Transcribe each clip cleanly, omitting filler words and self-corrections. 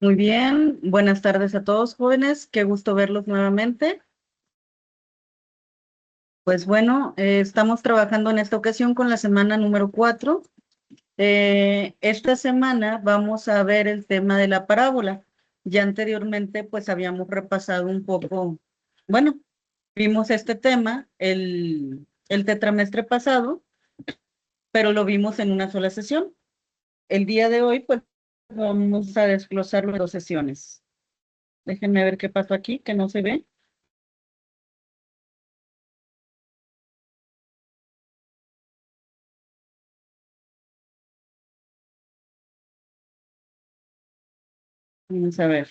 Muy bien, buenas tardes a todos jóvenes, qué gusto verlos nuevamente. Pues bueno, estamos trabajando en esta ocasión con la semana número 4. Esta semana vamos a ver el tema de la parábola. Ya anteriormente pues habíamos repasado un poco, bueno, vimos este tema el tetramestre pasado, pero lo vimos en una sola sesión. El día de hoy pues vamos a desglosarlo en dos sesiones. Déjenme ver qué pasó aquí, que no se ve. Vamos a ver.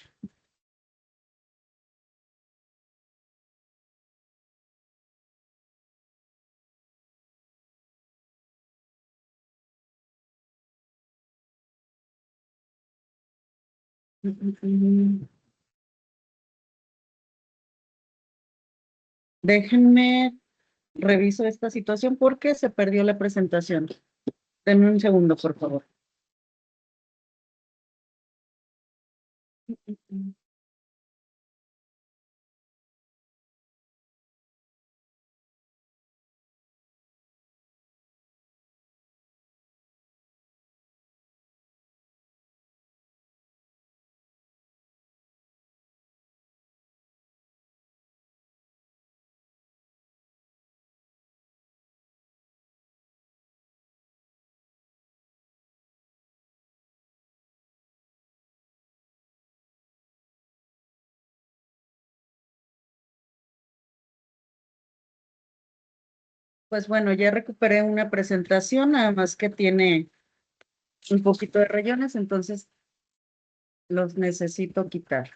Déjenme reviso esta situación porque se perdió la presentación. Denme un segundo, por favor. Pues bueno, ya recuperé una presentación, nada más que tiene un poquito de rayones, entonces los necesito quitar.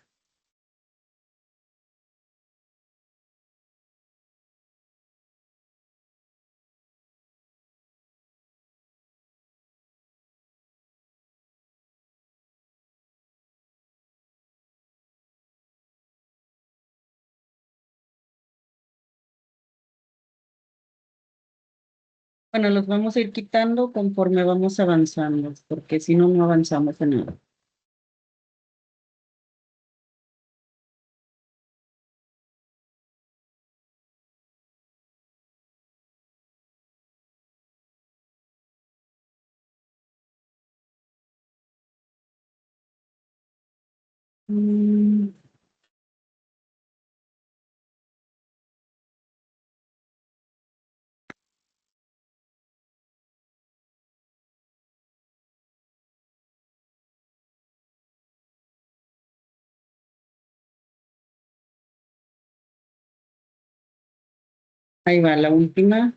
Bueno, los vamos a ir quitando conforme vamos avanzando, porque si no, no avanzamos en nada. Mm, Ahí va la última.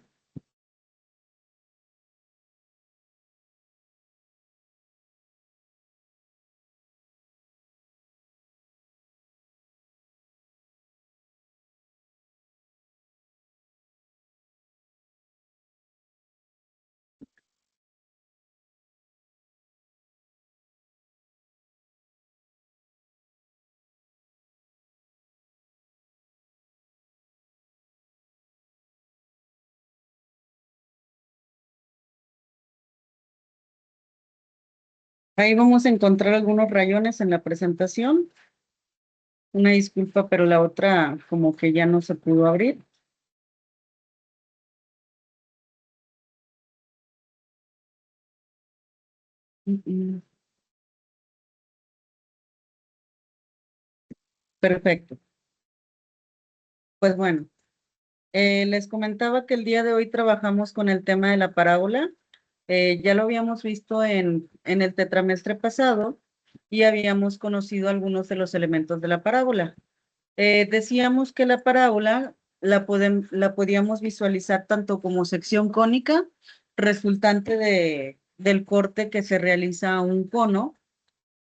Ahí vamos a encontrar algunos rayones en la presentación. Una disculpa, pero la otra como que ya no se pudo abrir. Perfecto. Pues bueno, les comentaba que el día de hoy trabajamos con el tema de la parábola. Ya lo habíamos visto en el tetramestre pasado y habíamos conocido algunos de los elementos de la parábola. Decíamos que la parábola la podíamos visualizar tanto como sección cónica resultante del corte que se realiza a un cono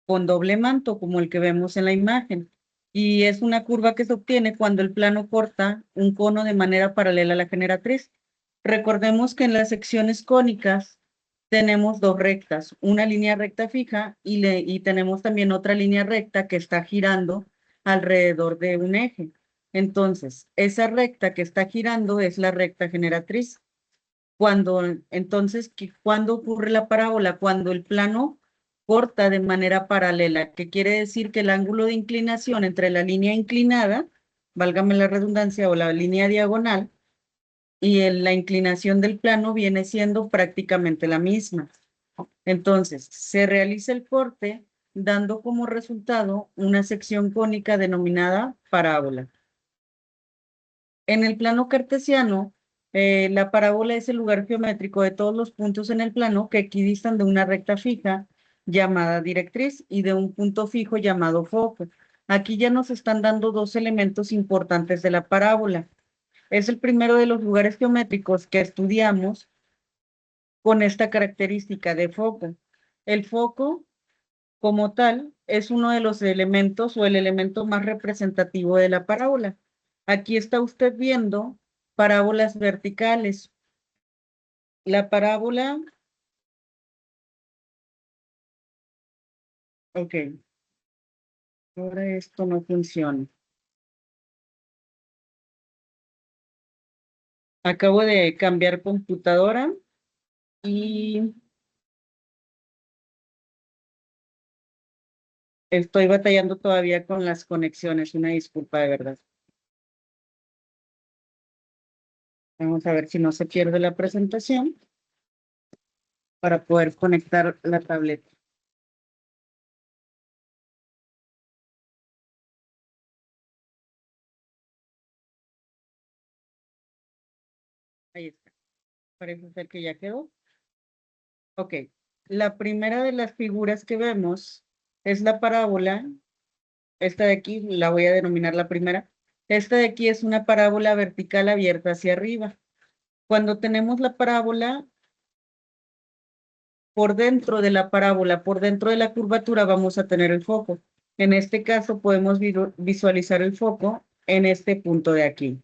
con doble manto, como el que vemos en la imagen. Y es una curva que se obtiene cuando el plano corta un cono de manera paralela a la generatriz. Recordemos que en las secciones cónicas tenemos dos rectas, una línea recta fija y tenemos también otra línea recta que está girando alrededor de un eje. Entonces, esa recta que está girando es la recta generatriz. Cuando ocurre la parábola, cuando el plano corta de manera paralela, que quiere decir que el ángulo de inclinación entre la línea inclinada, válgame la redundancia, o la línea diagonal, y la inclinación del plano viene siendo prácticamente la misma. Entonces, se realiza el corte dando como resultado una sección cónica denominada parábola. En el plano cartesiano, la parábola es el lugar geométrico de todos los puntos en el plano que equidistan de una recta fija llamada directriz y de un punto fijo llamado foco. Aquí ya nos están dando dos elementos importantes de la parábola. Es el primero de los lugares geométricos que estudiamos con esta característica de foco. El foco, como tal, es uno de los elementos o el elemento más representativo de la parábola. Aquí está usted viendo parábolas verticales. La parábola, ok, ahora esto no funciona. Acabo de cambiar computadora y estoy batallando todavía con las conexiones. Una disculpa de verdad. Vamos a ver si no se pierde la presentación para poder conectar la tableta. Ahí está. Parece ser que ya quedó. Ok. La primera de las figuras que vemos es la parábola. Esta de aquí la voy a denominar la primera. Esta de aquí es una parábola vertical abierta hacia arriba. Cuando tenemos la parábola, por dentro de la parábola, por dentro de la curvatura, vamos a tener el foco. En este caso, podemos visualizar el foco en este punto de aquí.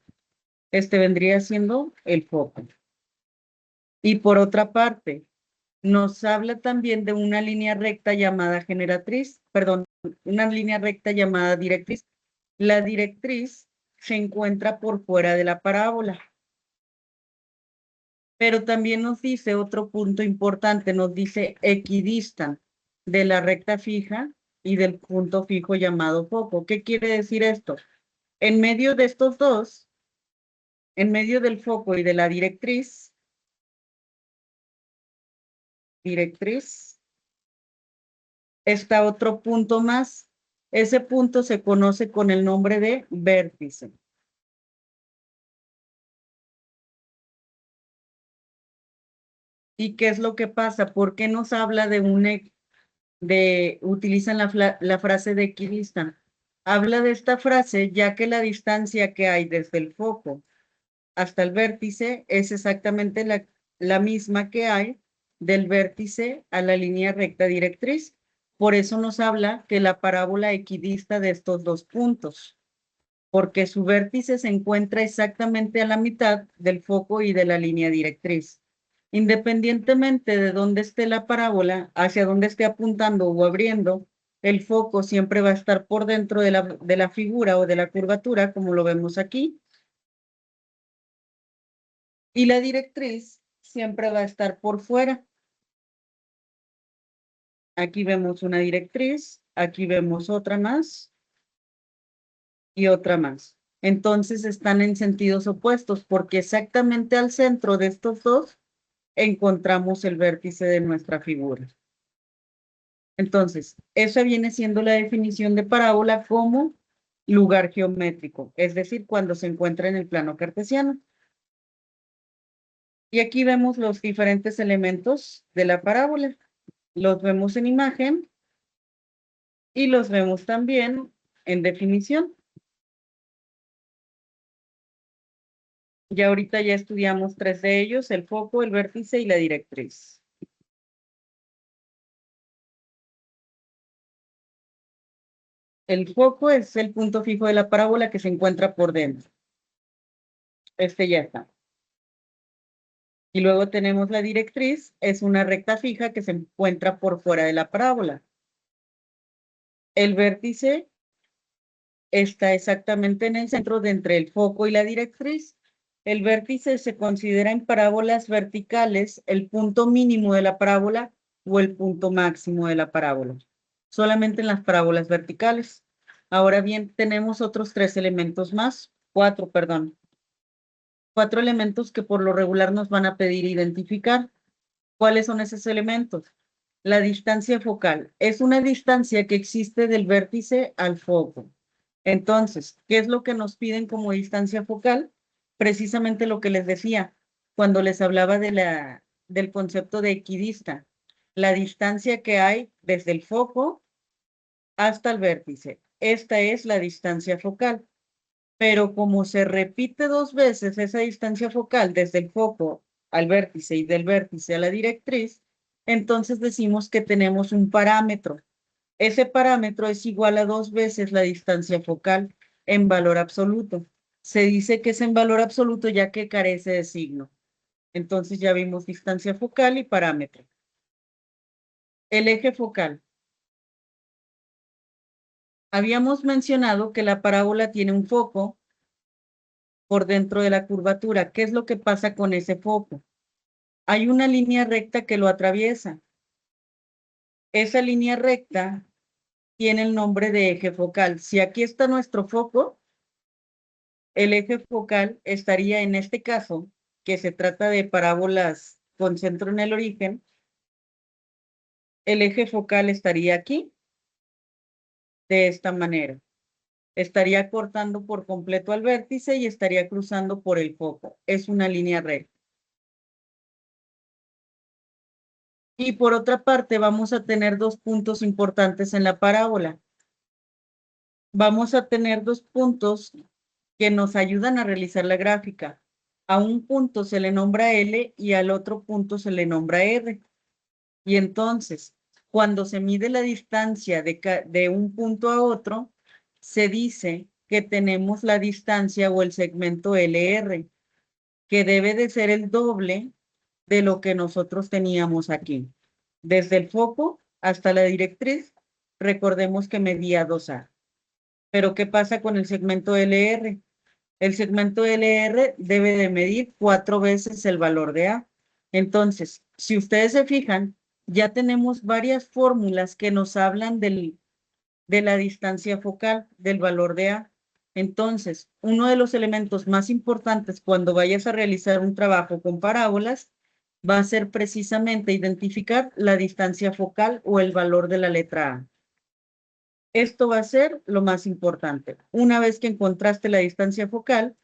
Este vendría siendo el foco. Y por otra parte, nos habla también de una línea recta llamada generatriz, perdón, una línea recta llamada directriz. La directriz se encuentra por fuera de la parábola. Pero también nos dice otro punto importante, nos dice equidistan de la recta fija y del punto fijo llamado foco. ¿Qué quiere decir esto? En medio de estos dos, en medio del foco y de la directriz, está otro punto más. Ese punto se conoce con el nombre de vértice. ¿Y qué es lo que pasa? ¿Por qué nos habla de utilizan la frase de equidistan? Habla de esta frase ya que la distancia que hay desde el foco hasta el vértice es exactamente la misma que hay del vértice a la línea recta directriz. Por eso nos habla que la parábola equidista de estos dos puntos, porque su vértice se encuentra exactamente a la mitad del foco y de la línea directriz. Independientemente de dónde esté la parábola, hacia dónde esté apuntando o abriendo, el foco siempre va a estar por dentro de la figura o de la curvatura, como lo vemos aquí, y la directriz siempre va a estar por fuera. Aquí vemos una directriz, aquí vemos otra más y otra más. Entonces están en sentidos opuestos porque exactamente al centro de estos dos encontramos el vértice de nuestra figura. Entonces, esa viene siendo la definición de parábola como lugar geométrico, es decir, cuando se encuentra en el plano cartesiano. Y aquí vemos los diferentes elementos de la parábola. Los vemos en imagen y los vemos también en definición. Ya ahorita ya estudiamos tres de ellos, el foco, el vértice y la directriz. El foco es el punto fijo de la parábola que se encuentra por dentro. Este ya está. Y luego tenemos la directriz, es una recta fija que se encuentra por fuera de la parábola. El vértice está exactamente en el centro de entre el foco y la directriz. El vértice se considera en parábolas verticales el punto mínimo de la parábola o el punto máximo de la parábola, solamente en las parábolas verticales. Ahora bien, tenemos otros cuatro, perdón, cuatro elementos que por lo regular nos van a pedir identificar. ¿Cuáles son esos elementos? La distancia focal es una distancia que existe del vértice al foco. Entonces, ¿qué es lo que nos piden como distancia focal? Precisamente lo que les decía cuando les hablaba del concepto de equidista, la distancia que hay desde el foco hasta el vértice. Esta es la distancia focal. Pero como se repite dos veces esa distancia focal desde el foco al vértice y del vértice a la directriz, entonces decimos que tenemos un parámetro. Ese parámetro es igual a dos veces la distancia focal en valor absoluto. Se dice que es en valor absoluto ya que carece de signo. Entonces ya vimos distancia focal y parámetro. El eje focal. Habíamos mencionado que la parábola tiene un foco por dentro de la curvatura. ¿Qué es lo que pasa con ese foco? Hay una línea recta que lo atraviesa. Esa línea recta tiene el nombre de eje focal. Si aquí está nuestro foco, el eje focal estaría en este caso, que se trata de parábolas con centro en el origen, el eje focal estaría aquí, de esta manera. Estaría cortando por completo al vértice y estaría cruzando por el foco. Es una línea recta. Y por otra parte, vamos a tener dos puntos importantes en la parábola. Vamos a tener dos puntos que nos ayudan a realizar la gráfica. A un punto se le nombra L y al otro punto se le nombra R. Y entonces, cuando se mide la distancia de un punto a otro, se dice que tenemos la distancia o el segmento LR, que debe de ser el doble de lo que nosotros teníamos aquí. Desde el foco hasta la directriz, recordemos que medía 2A. Pero ¿qué pasa con el segmento LR? El segmento LR debe de medir 4 veces el valor de A. Entonces, si ustedes se fijan, ya tenemos varias fórmulas que nos hablan de la distancia focal, del valor de A. Entonces, uno de los elementos más importantes cuando vayas a realizar un trabajo con parábolas va a ser precisamente identificar la distancia focal o el valor de la letra A. Esto va a ser lo más importante. Una vez que encontraste la distancia focal,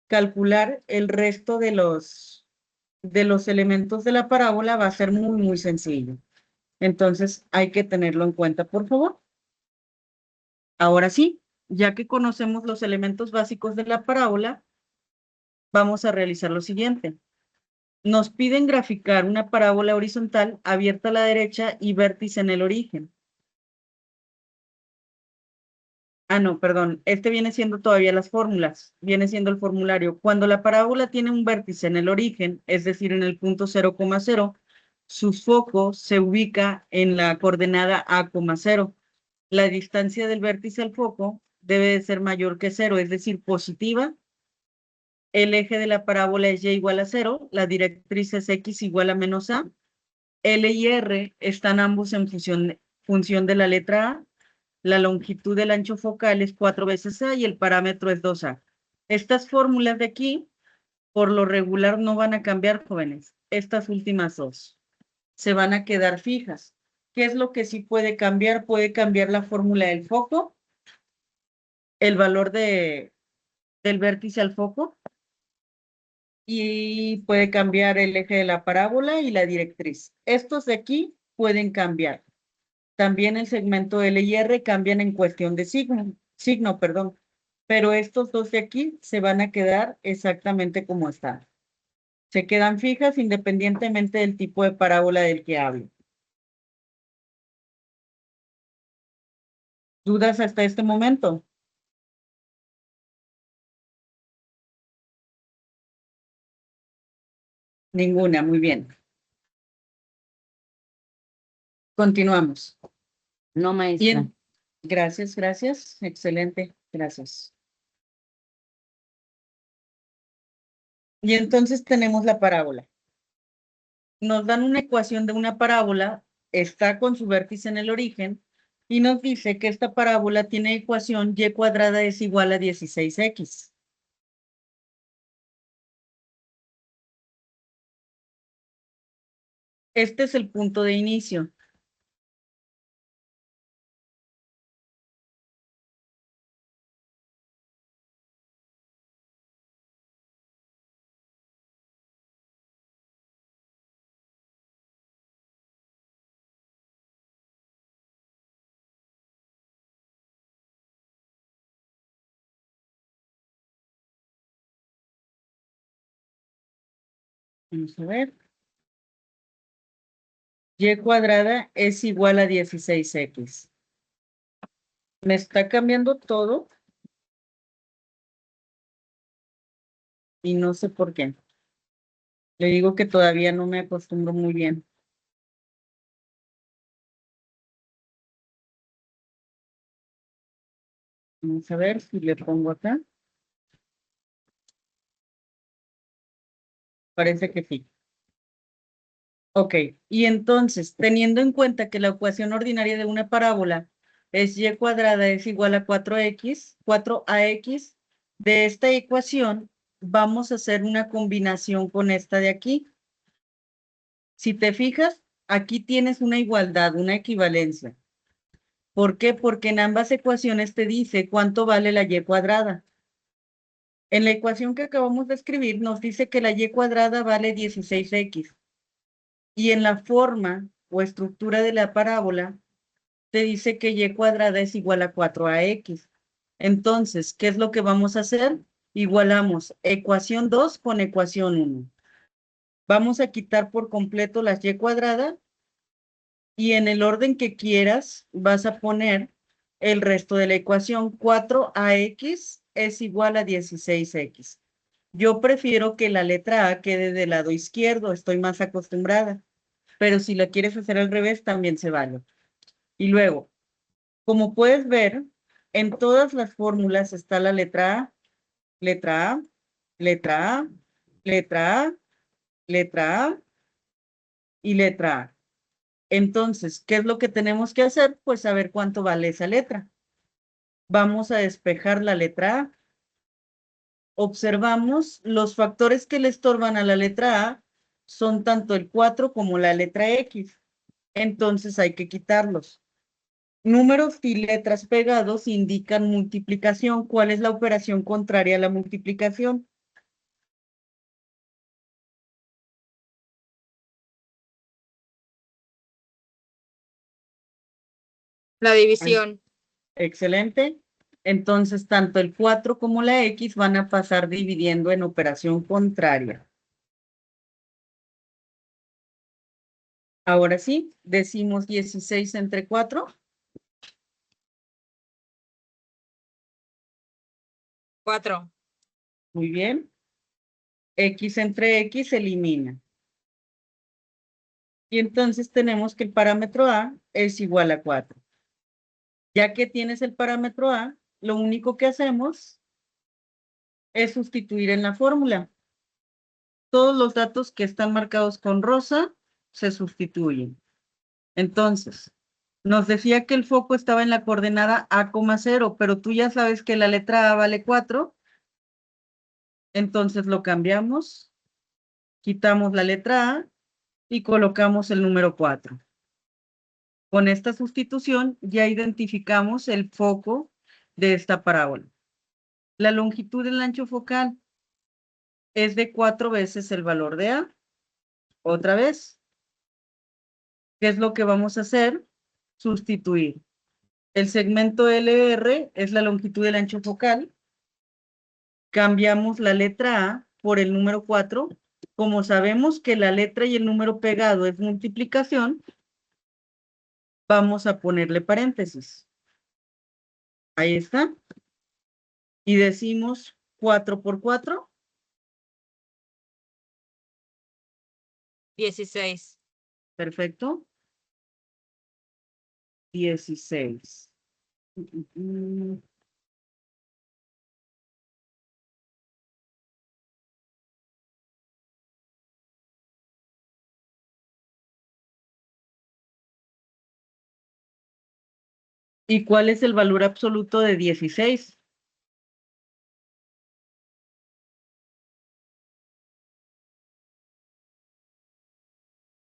calcular el resto de los elementos de la parábola va a ser muy, muy sencillo. Entonces, hay que tenerlo en cuenta, por favor. Ahora sí, ya que conocemos los elementos básicos de la parábola, vamos a realizar lo siguiente. Nos piden graficar una parábola horizontal abierta a la derecha y vértice en el origen. Ah, no, perdón. Este viene siendo todavía las fórmulas. Viene siendo el formulario. Cuando la parábola tiene un vértice en el origen, es decir, en el punto 0,0, su foco se ubica en la coordenada A,0. La distancia del vértice al foco debe de ser mayor que 0, es decir, positiva. El eje de la parábola es y igual a 0. La directriz es x igual a menos a. L y R están ambos en función de la letra A. La longitud del ancho focal es 4 veces A y el parámetro es 2A. Estas fórmulas de aquí, por lo regular, no van a cambiar, jóvenes. Estas últimas dos se van a quedar fijas. ¿Qué es lo que sí puede cambiar? Puede cambiar la fórmula del foco, el valor del vértice al foco, y puede cambiar el eje de la parábola y la directriz. Estos de aquí pueden cambiar. También el segmento L y R cambian en cuestión de signo, perdón. Pero estos dos de aquí se van a quedar exactamente como están. Se quedan fijas independientemente del tipo de parábola del que hable. ¿Dudas hasta este momento? Ninguna, muy bien. Continuamos. No, maestra. Bien, gracias, gracias. Excelente, gracias. Y entonces tenemos la parábola. nos dan una ecuación de una parábola, está con su vértice en el origen, y nos dice que esta parábola tiene ecuación y cuadrada es igual a 16x. Este es el punto de inicio. Vamos a ver. Y cuadrada es igual a 16x. Me está cambiando todo y no sé por qué. Le digo que todavía no me acostumbro muy bien. Vamos a ver si le pongo acá. Parece que sí. Ok, y entonces, teniendo en cuenta que la ecuación ordinaria de una parábola es y cuadrada es igual a 4x, 4ax, de esta ecuación vamos a hacer una combinación con esta de aquí. Si te fijas, aquí tienes una igualdad, una equivalencia. ¿Por qué? Porque en ambas ecuaciones te dice cuánto vale la y cuadrada. En la ecuación que acabamos de escribir nos dice que la y cuadrada vale 16x. Y en la forma o estructura de la parábola te dice que y cuadrada es igual a 4ax. Entonces, ¿qué es lo que vamos a hacer? Igualamos ecuación 2 con ecuación 1. Vamos a quitar por completo las y cuadrada y en el orden que quieras vas a poner el resto de la ecuación. 4ax es igual a 16x. Yo prefiero que la letra A quede del lado izquierdo, estoy más acostumbrada, pero si la quieres hacer al revés también se vale. Y luego, como puedes ver, en todas las fórmulas está la letra A, letra A, letra A, letra A, letra A y letra A. Entonces, ¿qué es lo que tenemos que hacer? Pues saber cuánto vale esa letra. Vamos a despejar la letra A. Observamos los factores que le estorban a la letra A son tanto el 4 como la letra X. Entonces hay que quitarlos. Números y letras pegados indican multiplicación. ¿Cuál es la operación contraria a la multiplicación? La división. Excelente. Entonces, tanto el 4 como la X van a pasar dividiendo en operación contraria. Ahora sí, decimos 16 entre 4. 4. Muy bien. X entre X se elimina. Y entonces tenemos que el parámetro A es igual a 4. Ya que tienes el parámetro A, lo único que hacemos es sustituir en la fórmula. Todos los datos que están marcados con rosa se sustituyen. Entonces, nos decía que el foco estaba en la coordenada A,0, pero tú ya sabes que la letra A vale 4, entonces lo cambiamos, quitamos la letra A y colocamos el número 4. Con esta sustitución ya identificamos el foco de esta parábola. La longitud del ancho focal es de 4 veces el valor de A. Otra vez, ¿qué es lo que vamos a hacer? Sustituir. El segmento LR es la longitud del ancho focal. Cambiamos la letra A por el número 4. Como sabemos que la letra y el número pegado es multiplicación, vamos a ponerle paréntesis. Ahí está. Y decimos 4 por 4. 16. Perfecto. 16. ¿Y cuál es el valor absoluto de 16?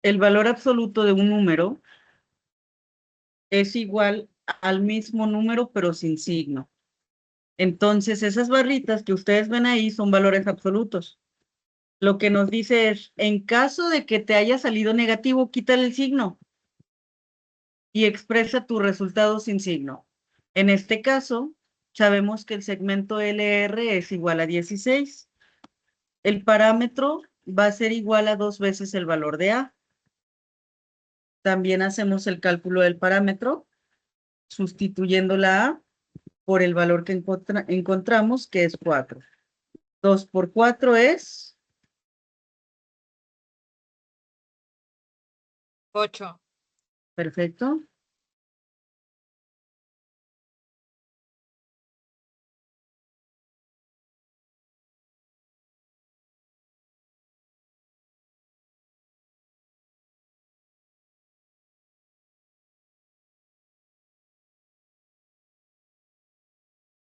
El valor absoluto de un número es igual al mismo número, pero sin signo. Entonces, esas barritas que ustedes ven ahí son valores absolutos. Lo que nos dice es, en caso de que te haya salido negativo, quítale el signo y expresa tu resultado sin signo. En este caso, sabemos que el segmento LR es igual a 16. El parámetro va a ser igual a 2 veces el valor de A. También hacemos el cálculo del parámetro, sustituyendo la A por el valor que encontramos, que es 4. 2 por 4 es 8. perfecto.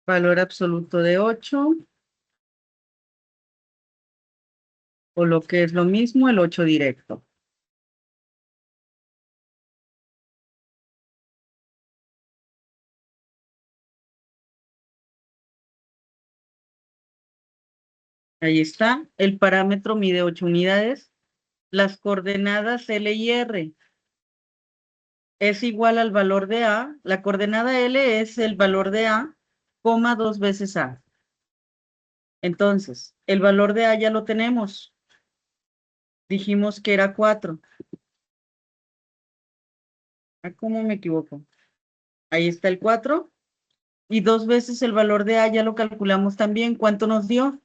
Valor absoluto de 8, o lo que es lo mismo, el 8 directo. Ahí está. El parámetro mide 8 unidades. Las coordenadas L y R es igual al valor de A. La coordenada L es el valor de A, coma 2 veces A. Entonces, el valor de A ya lo tenemos. Dijimos que era 4. ¿Cómo me equivoco? Ahí está el 4. Y 2 veces el valor de A ya lo calculamos también. ¿Cuánto nos dio?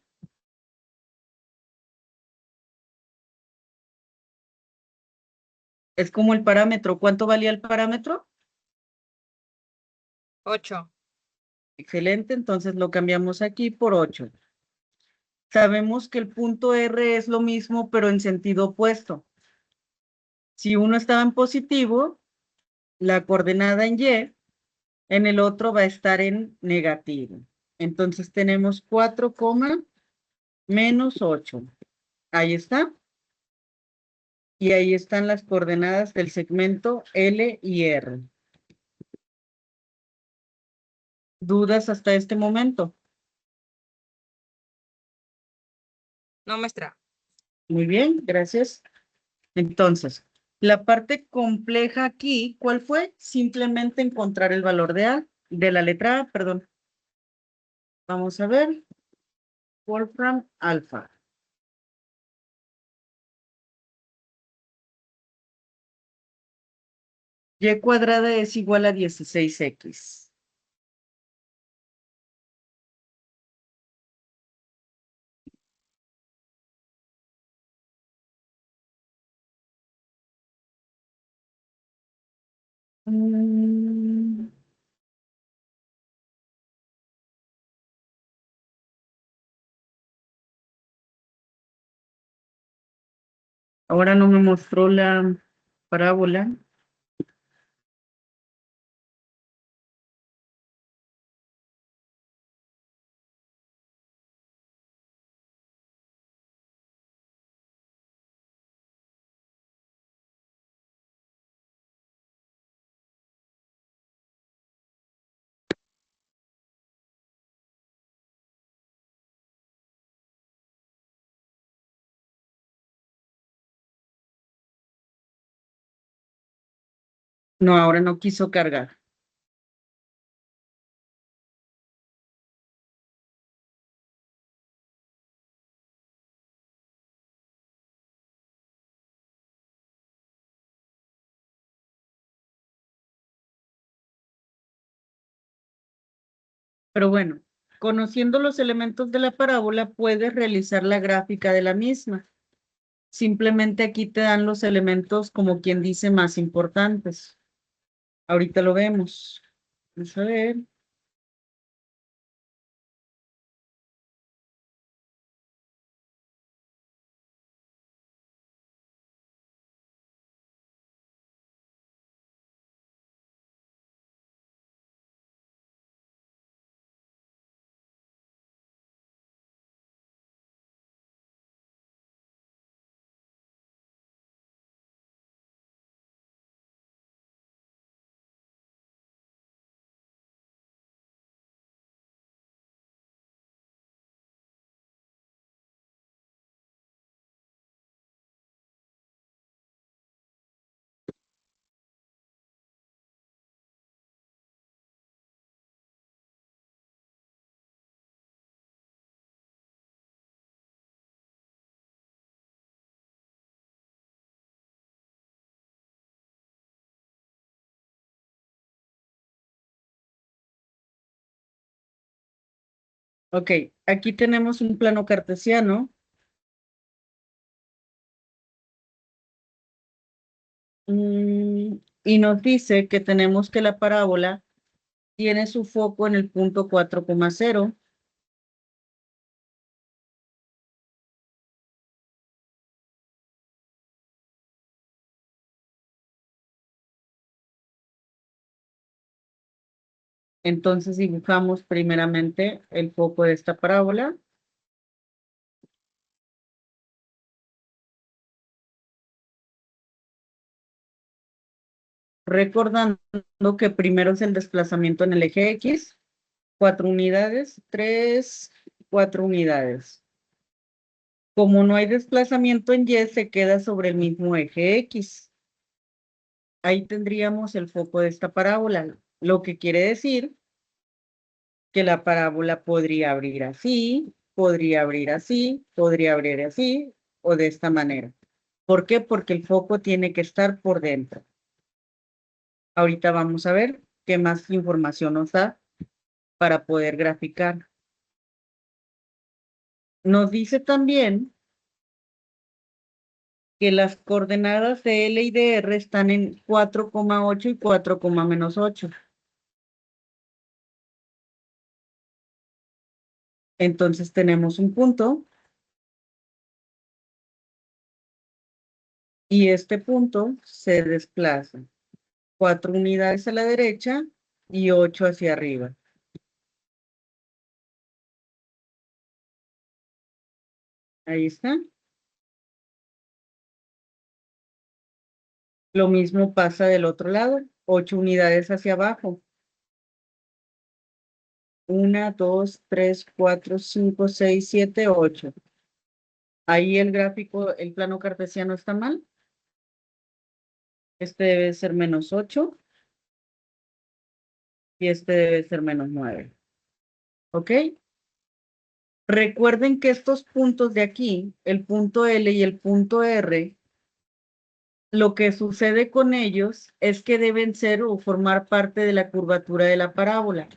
Es como el parámetro. ¿Cuánto valía el parámetro? 8. Excelente, entonces lo cambiamos aquí por 8. Sabemos que el punto R es lo mismo, pero en sentido opuesto. Si uno estaba en positivo, la coordenada en Y, en el otro va a estar en negativo. Entonces tenemos 4, menos 8. Ahí está. Y ahí están las coordenadas del segmento L y R. ¿Dudas hasta este momento? No, maestra. Muy bien, gracias. Entonces, la parte compleja aquí, ¿cuál fue? Simplemente encontrar el valor de A, de la letra A, perdón. Vamos a ver. Wolfram alfa. Y cuadrada es igual a 16x. Mm, Ahora no me mostró la parábola. No, ahora no quiso cargar. Pero bueno, conociendo los elementos de la parábola, puedes realizar la gráfica de la misma. Simplemente aquí te dan los elementos, como quien dice, más importantes. Ahorita lo vemos. Vamos a ver. Ok, aquí tenemos un plano cartesiano. Y nos dice que tenemos que la parábola tiene su foco en el punto 4,0. Entonces dibujamos primeramente el foco de esta parábola. Recordando que primero es el desplazamiento en el eje X, 4 unidades, 3, 4 unidades. Como no hay desplazamiento en Y, se queda sobre el mismo eje X. Ahí tendríamos el foco de esta parábola, lo que quiere decir que la parábola podría abrir así, podría abrir así, podría abrir así o de esta manera. ¿Por qué? Porque el foco tiene que estar por dentro. Ahorita vamos a ver qué más información nos da para poder graficar. Nos dice también que las coordenadas de L y de R están en 4,8 y 4,-8. Entonces tenemos un punto y este punto se desplaza 4 unidades a la derecha y 8 hacia arriba. Ahí está. Lo mismo pasa del otro lado, 8 unidades hacia abajo. 1, 2, 3, 4, 5, 6, 7, 8. Ahí el gráfico, el plano cartesiano está mal. Este debe ser -8 y este debe ser -9. ¿Ok? Recuerden que estos puntos de aquí, el punto L y el punto R, lo que sucede con ellos es que deben ser o formar parte de la curvatura de la parábola.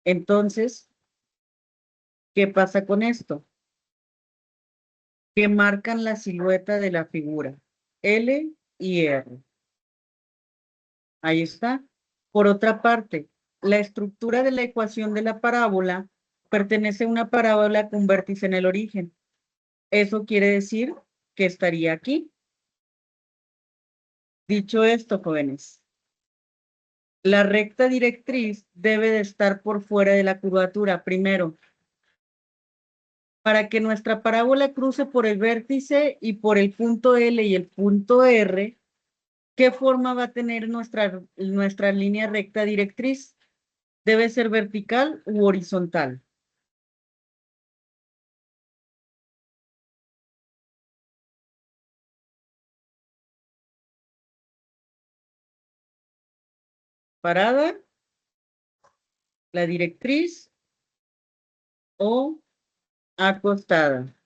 Entonces, ¿qué pasa con esto? Que marcan la silueta de la figura, L y R. Ahí está. Por otra parte, la estructura de la ecuación de la parábola pertenece a una parábola con vértice en el origen. Eso quiere decir que estaría aquí. Dicho esto, jóvenes, la recta directriz debe de estar por fuera de la curvatura primero. Para que nuestra parábola cruce por el vértice y por el punto L y el punto R, ¿qué forma va a tener nuestra línea recta directriz? ¿Debe ser vertical u horizontal? ¿Parada, la directriz o acostada?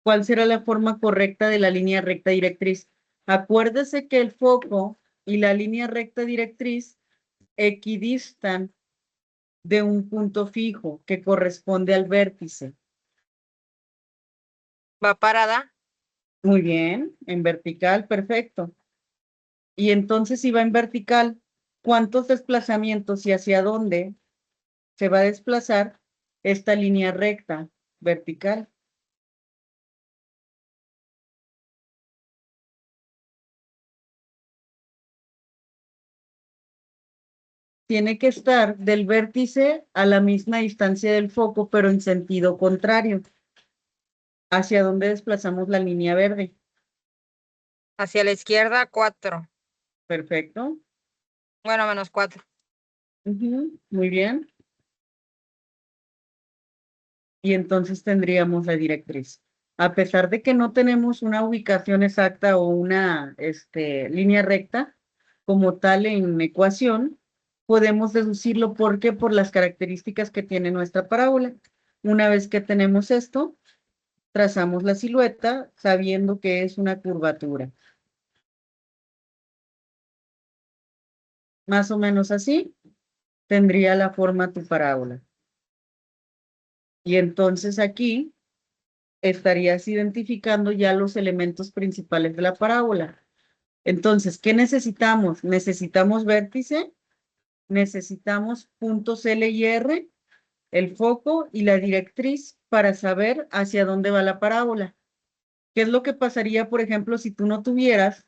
¿Cuál será la forma correcta de la línea recta directriz? Acuérdese que el foco y la línea recta directriz equidistan de un punto fijo que corresponde al vértice. Va parada Muy bien, en vertical, perfecto. Y entonces, si va en vertical, ¿cuántos desplazamientos y hacia dónde se va a desplazar esta línea recta vertical? Tiene que estar del vértice a la misma distancia del foco, pero en sentido contrario. ¿Hacia dónde desplazamos la línea verde? hacia la izquierda, 4. Perfecto. Bueno, -4. Muy bien. Y entonces tendríamos la directriz. A pesar de que no tenemos una ubicación exacta o una línea recta como tal en ecuación, podemos deducirlo porque por las características que tiene nuestra parábola. Una vez que tenemos esto, trazamos la silueta sabiendo que es una curvatura. Más o menos así. tendría la forma tu parábola. Y entonces aquí estarías identificando ya los elementos principales de la parábola. Entonces, ¿qué necesitamos? Necesitamos vértice, necesitamos puntos L y R, el foco y la directriz para saber hacia dónde va la parábola. ¿Qué es lo que pasaría, por ejemplo, si tú no tuvieras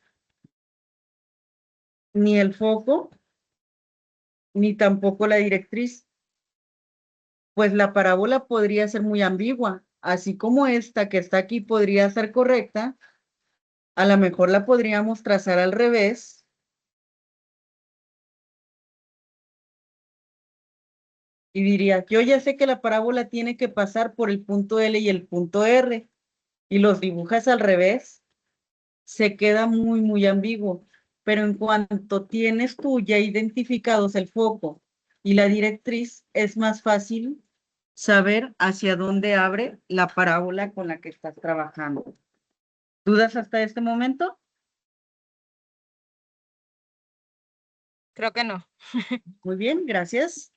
ni el foco ni tampoco la directriz? Pues la parábola podría ser muy ambigua, así como esta que está aquí podría ser correcta, a lo mejor la podríamos trazar al revés y diría, yo ya sé que la parábola tiene que pasar por el punto L y el punto R, y los dibujas al revés, se queda muy, muy ambiguo. Pero en cuanto tienes tú ya identificados el foco y la directriz, es más fácil saber hacia dónde abre la parábola con la que estás trabajando. ¿Dudas hasta este momento? Creo que no. Muy bien, gracias.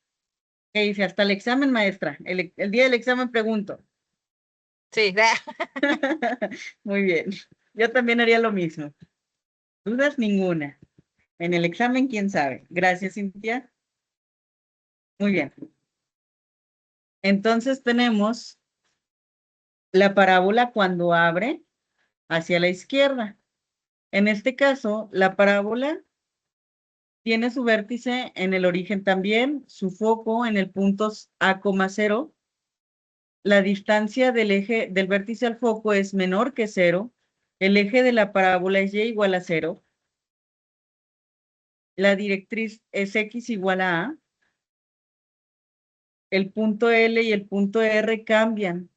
¿Qué dice? Hasta el examen, maestra. El día del examen pregunto. Sí. Muy bien. Yo también haría lo mismo. ¿Dudas? Ninguna. En el examen, quién sabe. Gracias, Cintia. Muy bien. Entonces tenemos la parábola cuando abre hacia la izquierda. En este caso, la parábola tiene su vértice en el origen también, su foco en el punto A, 0. La distancia del eje del vértice al foco es menor que 0. El eje de la parábola es y igual a 0. La directriz es x igual a A. El punto L y el punto R cambian.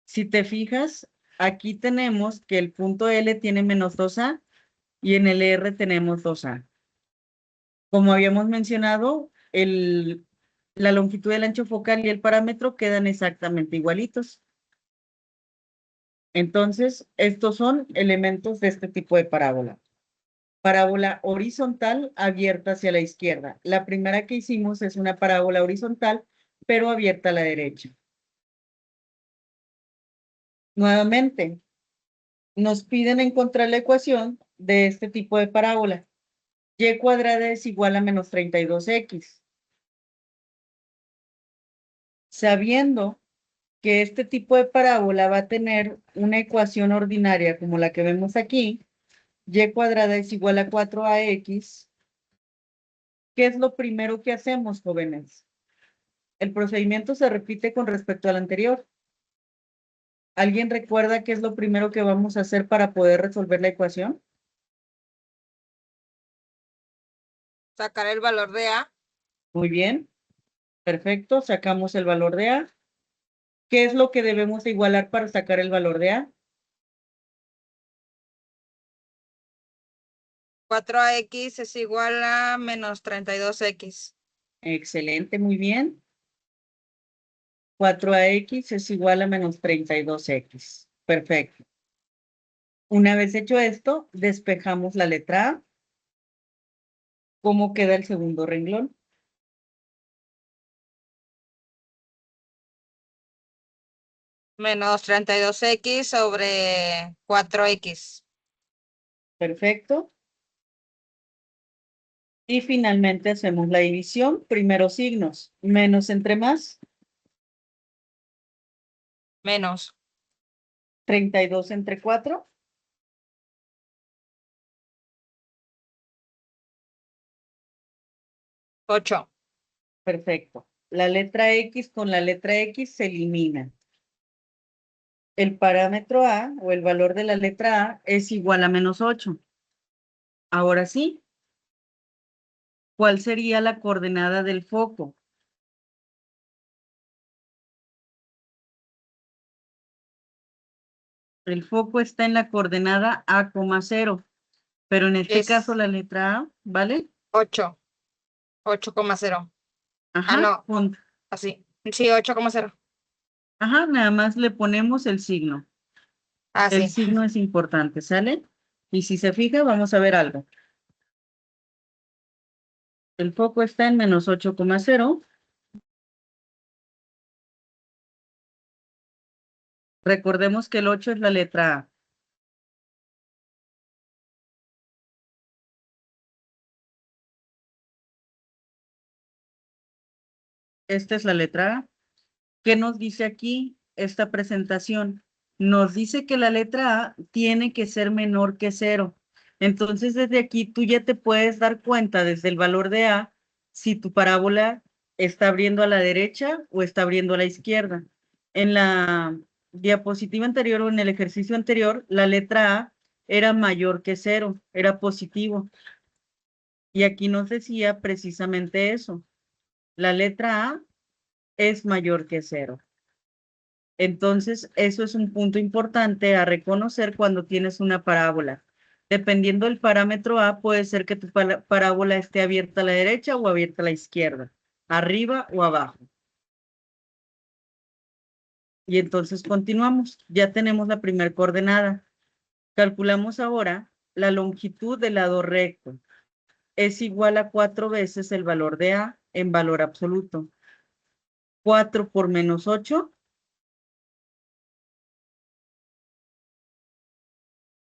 Si te fijas, aquí tenemos que el punto L tiene menos 2A y en el R tenemos 2A. Como habíamos mencionado, la longitud del ancho focal y el parámetro quedan exactamente igualitos. Entonces, estos son elementos de este tipo de parábola. Parábola horizontal abierta hacia la izquierda. La primera que hicimos es una parábola horizontal, pero abierta a la derecha. Nuevamente, nos piden encontrar la ecuación de este tipo de parábola. Y cuadrada es igual a menos 32x. Sabiendo que este tipo de parábola va a tener una ecuación ordinaria como la que vemos aquí, y cuadrada es igual a 4ax. ¿Qué es lo primero que hacemos, jóvenes? El procedimiento se repite con respecto al anterior. ¿Alguien recuerda qué es lo primero que vamos a hacer para poder resolver la ecuación? Sacar el valor de A. Muy bien, perfecto, sacamos el valor de A. ¿Qué es lo que debemos igualar para sacar el valor de A? 4x es igual a menos 32x. Excelente, muy bien. 4ax es igual a menos 32x. Perfecto. Una vez hecho esto, despejamos la letra A. ¿Cómo queda el segundo renglón? Menos 32x sobre 4x. Perfecto. Y finalmente hacemos la división. Primero signos. Menos entre más. Menos 32 entre 4. 8. Perfecto. La letra X con la letra X se elimina. El parámetro A o el valor de la letra A es igual a menos 8. Ahora sí, ¿cuál sería la coordenada del foco? El foco está en la coordenada A, 0, pero en este caso Es la letra A, ¿vale? 8. 8,0. Ah, Ajá, no. Así. Sí, 8,0. ajá, nada más le ponemos el signo. Ah, El sí. signo es importante, ¿sale? Y si se fija, vamos a ver algo. El foco está en menos 8,0. Recordemos que el 8 es la letra A. Esta es la letra A. ¿Qué nos dice aquí esta presentación? Nos dice que la letra A tiene que ser menor que 0. Entonces, desde aquí tú ya te puedes dar cuenta desde el valor de A si tu parábola está abriendo a la derecha o está abriendo a la izquierda. En la diapositiva anterior o en el ejercicio anterior, la letra A era mayor que 0, era positivo. Y aquí nos decía precisamente eso. La letra A es mayor que 0. Entonces, eso es un punto importante a reconocer cuando tienes una parábola. Dependiendo del parámetro A, puede ser que tu parábola esté abierta a la derecha o abierta a la izquierda, arriba o abajo. Y entonces continuamos. Ya tenemos la primera coordenada. Calculamos ahora la longitud del lado recto. Es igual a 4 veces el valor de A en valor absoluto. 4 por menos 8.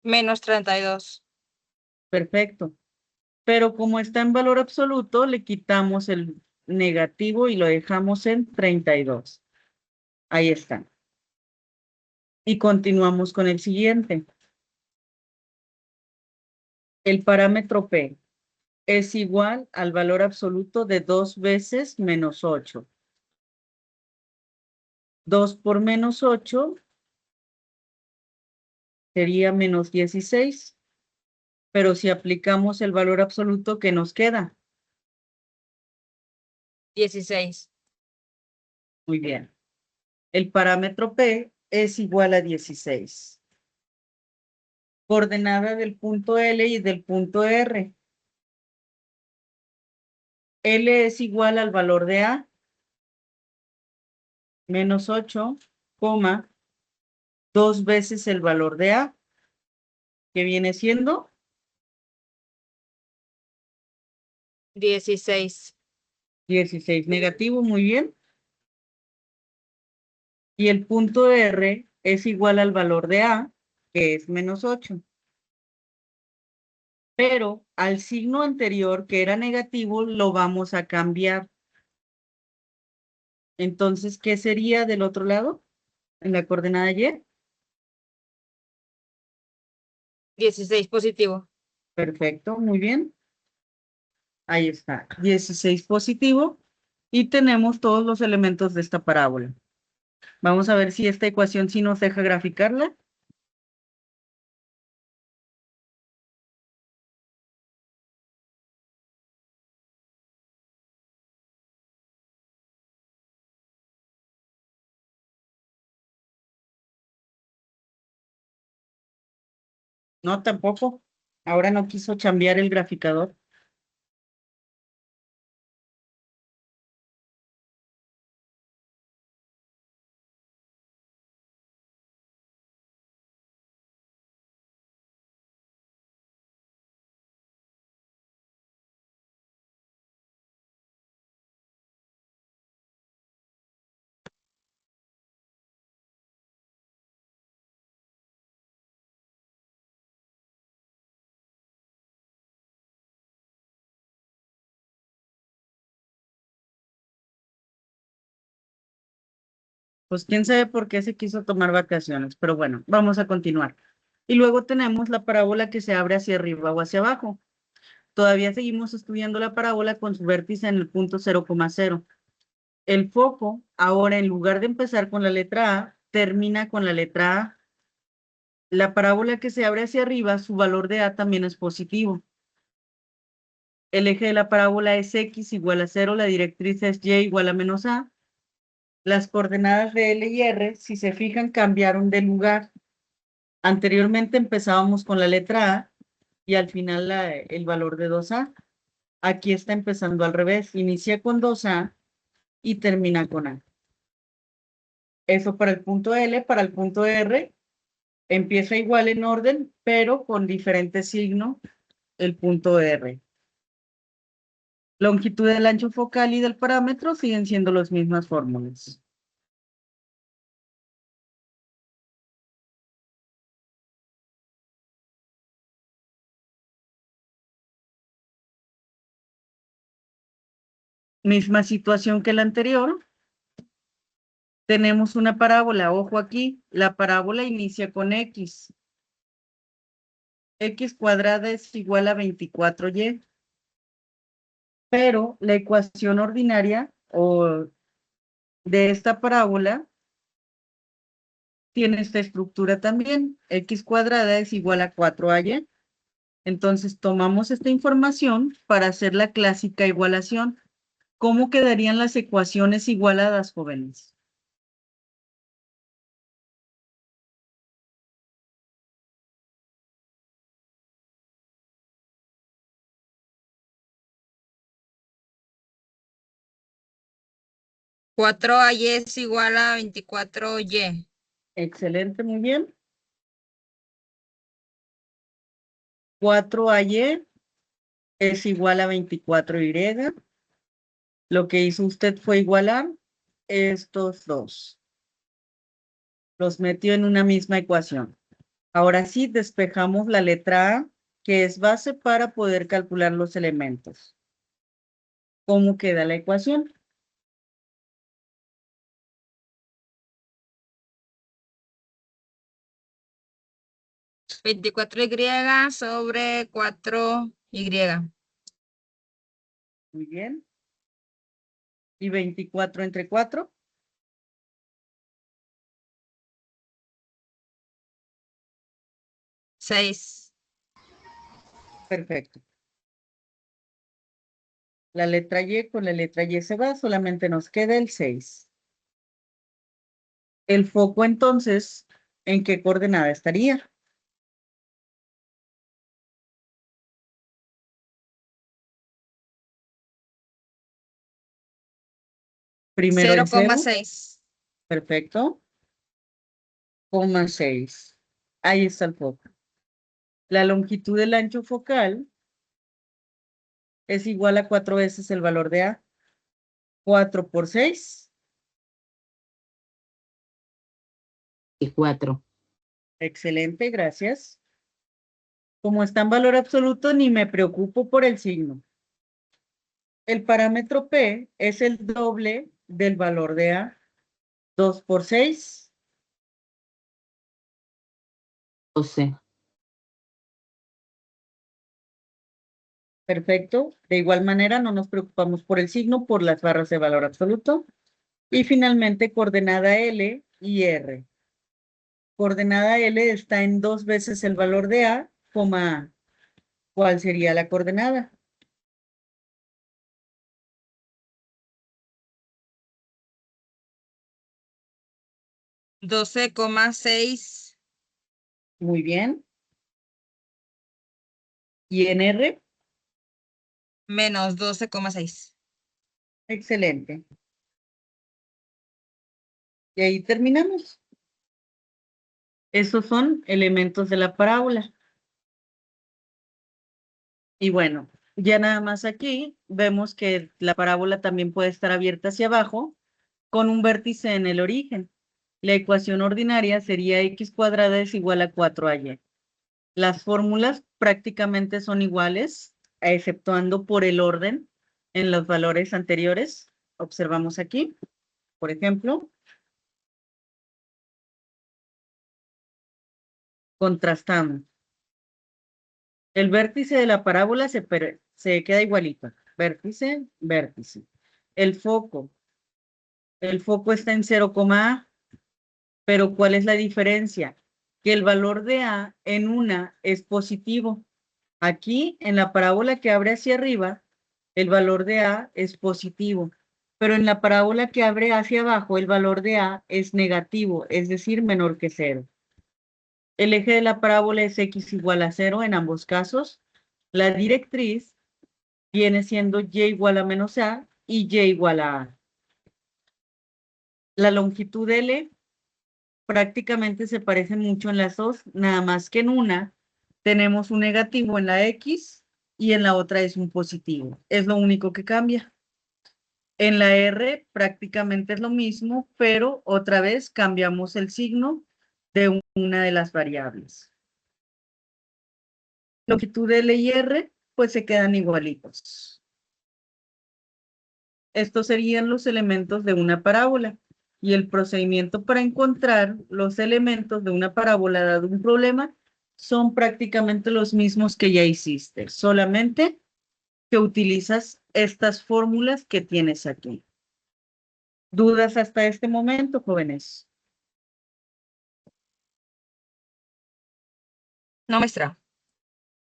Menos 32. Perfecto. Pero como está en valor absoluto, le quitamos el negativo y lo dejamos en 32. Ahí está. Y continuamos con el siguiente. El parámetro P es igual al valor absoluto de 2 veces menos 8. 2 por menos 8 sería menos 16. Pero si aplicamos el valor absoluto, ¿qué nos queda? 16. Muy bien. El parámetro P es igual a 16. Coordenada del punto L y del punto R. L es igual al valor de A, menos 8, 2 veces el valor de A, que viene siendo 16. 16 negativo, muy bien. Y el punto R es igual al valor de A, que es menos 8. Pero al signo anterior, que era negativo, lo vamos a cambiar. Entonces, ¿qué sería del otro lado? En la coordenada Y. 16 positivo. Perfecto, muy bien. Ahí está, 16 positivo. Y tenemos todos los elementos de esta parábola. Vamos a ver si esta ecuación sí nos deja graficarla. No, tampoco. Ahora no quiso chambear el graficador. Pues quién sabe por qué se quiso tomar vacaciones, pero bueno, vamos a continuar. Y luego tenemos la parábola que se abre hacia arriba o hacia abajo. Todavía seguimos estudiando la parábola con su vértice en el punto 0,0. El foco, ahora en lugar de empezar con la letra A, termina con la letra A. La parábola que se abre hacia arriba, su valor de A también es positivo. El eje de la parábola es X igual a 0, la directriz es Y igual a menos A. Las coordenadas de L y R, si se fijan, cambiaron de lugar. Anteriormente empezábamos con la letra A y al final el valor de 2A. Aquí está empezando al revés. Inicia con 2A y termina con A. Eso para el punto L. Para el punto R, empieza igual en orden, pero con diferente signo el punto R. Longitud del ancho focal y del parámetro siguen siendo las mismas fórmulas. Misma situación que la anterior. Tenemos una parábola, ojo aquí, la parábola inicia con X. X cuadrada es igual a 24Y. Pero la ecuación ordinaria o de esta parábola tiene esta estructura también. X cuadrada es igual a 4Y. Entonces tomamos esta información para hacer la clásica igualación. ¿Cómo quedarían las ecuaciones igualadas, jóvenes? Cuatro y es igual a 24Y. Excelente, muy bien. 4Y es igual a 24Y. Lo que hizo usted fue igualar estos dos. Los metió en una misma ecuación. Ahora sí, despejamos la letra A, que es base para poder calcular los elementos. ¿Cómo queda la ecuación? 24Y sobre 4Y. Muy bien. ¿Y 24 entre 4? 6. Perfecto. La letra Y con la letra Y se va, solamente nos queda el 6. El foco entonces, ¿en qué coordenada estaría? Primero el 0. 0,6. Perfecto. Coma 6. Ahí está el foco. La longitud del ancho focal es igual a 4 veces el valor de A. 4 por 6. Y 4. Excelente, gracias. Como está en valor absoluto, ni me preocupo por el signo. El parámetro P es el doble del valor de A. 2 por 6. 12. Perfecto. De igual manera, no nos preocupamos por el signo, por las barras de valor absoluto. Y finalmente, coordenada L y R. Coordenada L está en 2 veces el valor de A, coma A. ¿Cuál sería la coordenada? 12,6. Muy bien. ¿Y en R? Menos 12,6. Excelente. Y ahí terminamos. Esos son elementos de la parábola. Y bueno, ya nada más aquí vemos que la parábola también puede estar abierta hacia abajo con un vértice en el origen. La ecuación ordinaria sería x cuadrada es igual a 4y. Las fórmulas prácticamente son iguales, exceptuando por el orden en los valores anteriores. Observamos aquí, por ejemplo, contrastamos. El vértice de la parábola se queda igualito. Vértice, vértice. El foco está en 0,A, pero ¿cuál es la diferencia? Que el valor de A en una es positivo. Aquí, en la parábola que abre hacia arriba, el valor de A es positivo, pero en la parábola que abre hacia abajo, el valor de A es negativo, es decir, menor que 0. El eje de la parábola es x igual a 0 en ambos casos. La directriz viene siendo y igual a menos A y y igual a A. La longitud L prácticamente se parecen mucho en las dos, nada más que en una tenemos un negativo en la X y en la otra es un positivo. Es lo único que cambia. En la R prácticamente es lo mismo, pero otra vez cambiamos el signo de una de las variables. Longitud L y R, pues se quedan igualitos. Estos serían los elementos de una parábola. Y el procedimiento para encontrar los elementos de una parábola dado un problema son prácticamente los mismos que ya hiciste, solamente que utilizas estas fórmulas que tienes aquí. ¿Dudas hasta este momento, jóvenes? No, maestra.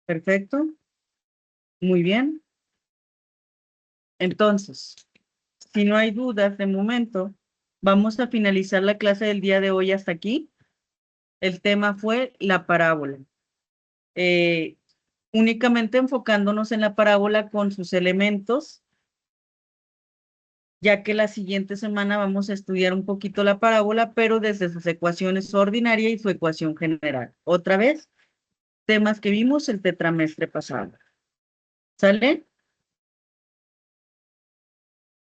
Perfecto. Muy bien. Entonces, si no hay dudas de momento, vamos a finalizar la clase del día de hoy hasta aquí. El tema fue la parábola. Únicamente enfocándonos en la parábola con sus elementos, ya que la siguiente semana vamos a estudiar un poquito la parábola, pero desde sus ecuaciones ordinarias y su ecuación general. Otra vez, temas que vimos el tetramestre pasado. ¿Sale?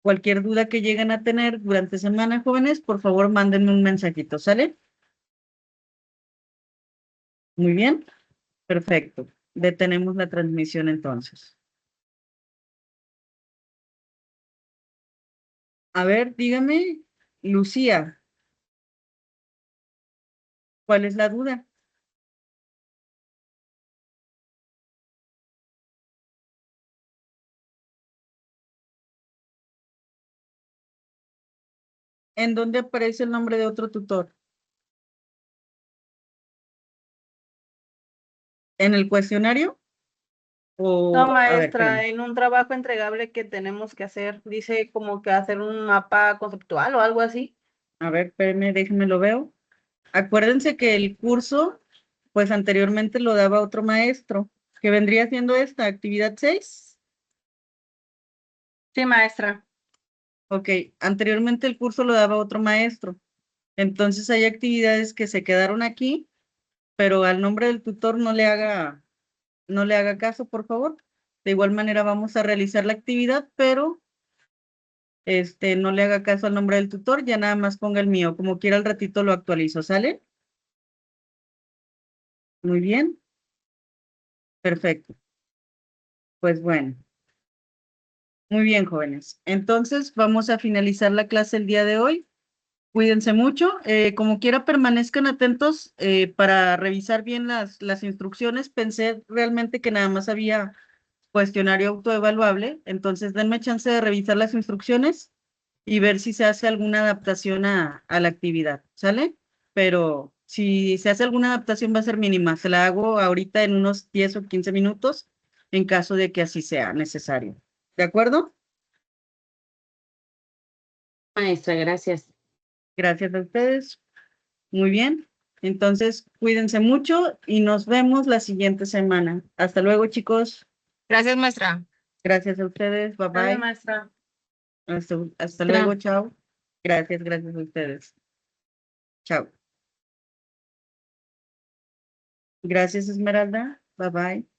Cualquier duda que lleguen a tener durante semana, jóvenes, por favor, mándenme un mensajito, ¿sale? Muy bien, perfecto. Detenemos la transmisión entonces. A ver, dígame, Lucía, ¿cuál es la duda? ¿En dónde aparece el nombre de otro tutor? ¿En el cuestionario? O, No, a ver, maestra, espérame. en un trabajo entregable que tenemos que hacer, dice como que hacer un mapa conceptual o algo así. A ver, espérenme, déjenme lo veo. Acuérdense que el curso, pues anteriormente lo daba otro maestro, que vendría siendo esta actividad 6. Sí, maestra. Ok, anteriormente el curso lo daba otro maestro. Entonces hay actividades que se quedaron aquí, pero al nombre del tutor no le haga caso, por favor. De igual manera vamos a realizar la actividad, pero no le haga caso al nombre del tutor, ya nada más ponga el mío. Como quiera al ratito lo actualizo, ¿sale? Muy bien, perfecto. Pues bueno. Muy bien, jóvenes. Entonces, vamos a finalizar la clase el día de hoy. Cuídense mucho. Como quiera, permanezcan atentos para revisar bien las instrucciones. Pensé realmente que nada más había cuestionario autoevaluable. Entonces, denme chance de revisar las instrucciones y ver si se hace alguna adaptación a la actividad. ¿Sale? Pero si se hace alguna adaptación va a ser mínima. Se la hago ahorita en unos 10 o 15 minutos en caso de que así sea necesario. ¿De acuerdo? Maestra, gracias. Gracias a ustedes. Muy bien. Entonces, cuídense mucho y nos vemos la siguiente semana. Hasta luego, chicos. Gracias, maestra. Gracias a ustedes. Bye Gracias, bye. maestra. Hasta luego. Chao. Gracias a ustedes. Chao. Gracias, Esmeralda. Bye bye.